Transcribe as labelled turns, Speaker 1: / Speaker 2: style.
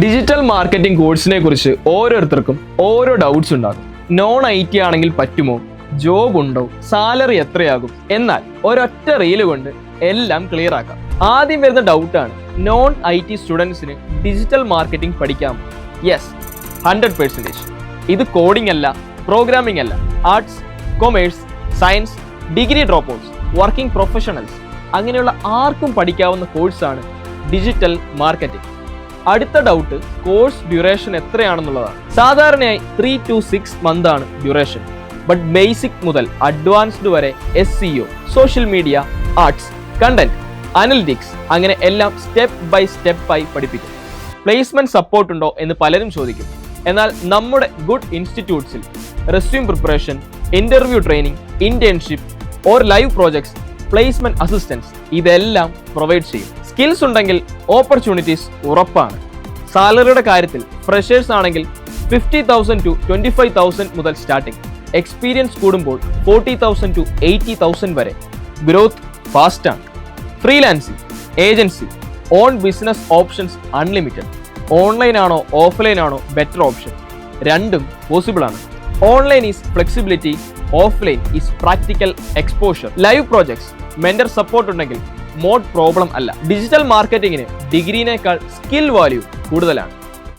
Speaker 1: Digital marketing കോഴ്സിനെ കുറിച്ച് ഓരോരുത്തർക്കും ഓരോ ഡൗട്ട്സ് ഉണ്ടാകും. നോൺ IT ആണെങ്കിൽ പറ്റുമോ, ജോബ് ഉണ്ടോ, സാലറി എത്രയാകും? എന്നാൽ ഒരൊറ്റ റീല് കൊണ്ട് എല്ലാം ക്ലിയർ ആക്കാം. ആദ്യം വരുന്ന ഡൗട്ടാണ്, നോൺ IT സ്റ്റുഡൻസിന് ഡിജിറ്റൽ മാർക്കറ്റിംഗ് പഠിക്കാമോ? യെസ്, 100%. ഇത് കോഡിംഗ് അല്ല, പ്രോഗ്രാമിംഗ് അല്ല, arts, commerce, science, degree drop outs, working professionals അങ്ങനെയുള്ള ആർക്കും പഠിക്കാവുന്ന കോഴ്സാണ് ഡിജിറ്റൽ മാർക്കറ്റിംഗ്. അടുത്ത ഡൗട്ട്, കോഴ്സ് ഡ്യൂറേഷൻ എത്രയാണെന്നുള്ളതാണ്. സാധാരണയായി 3 to 6 months ആണ് ഡ്യൂറേഷൻ. ബട്ട് ബേസിക് മുതൽ അഡ്വാൻസ്ഡ് വരെ SEO, social media, arts, content, analytics അങ്ങനെ എല്ലാം സ്റ്റെപ്പ് ബൈ സ്റ്റെപ്പായി പഠിപ്പിക്കും. പ്ലേസ്മെന്റ് സപ്പോർട്ട് ഉണ്ടോ എന്ന് പലരും ചോദിക്കും. എന്നാൽ നമ്മുടെ ഗുഡ് ഇൻസ്റ്റിറ്റ്യൂട്ട്സിൽ resume preparation, interview training, internship or live projects, placement assistance ഇതെല്ലാം പ്രൊവൈഡ് ചെയ്യും. സ്കിൽസ് ഉണ്ടെങ്കിൽ ഓപ്പർച്യൂണിറ്റീസ് ഉറപ്പാണ്. സാലറിയുടെ കാര്യത്തിൽ ഫ്രഷേഴ്സ് ആണെങ്കിൽ 50,000 to 25,000 മുതൽ സ്റ്റാർട്ടിംഗ്. എക്സ്പീരിയൻസ് കൂടുമ്പോൾ 40,000 to 80,000 വരെ. ഗ്രോത്ത് ഫാസ്റ്റാണ്. Freelancing, agency, own business options unlimited. Online ആണോ ഓഫ്ലൈൻ ആണോ ബെറ്റർ ഓപ്ഷൻ? രണ്ടും പോസിബിൾ ആണ്. Online is flexibility, offline is practical exposure. Live projects, mentor support ഉണ്ടെങ്കിൽ മോഡ് പ്രോബ്ലം അല്ല. ഡിജിറ്റൽ മാർക്കറ്റിംഗിന് ഡിഗ്രിനേക്കാൾ സ്കിൽ വാല്യൂ കൂടുതലാണ്.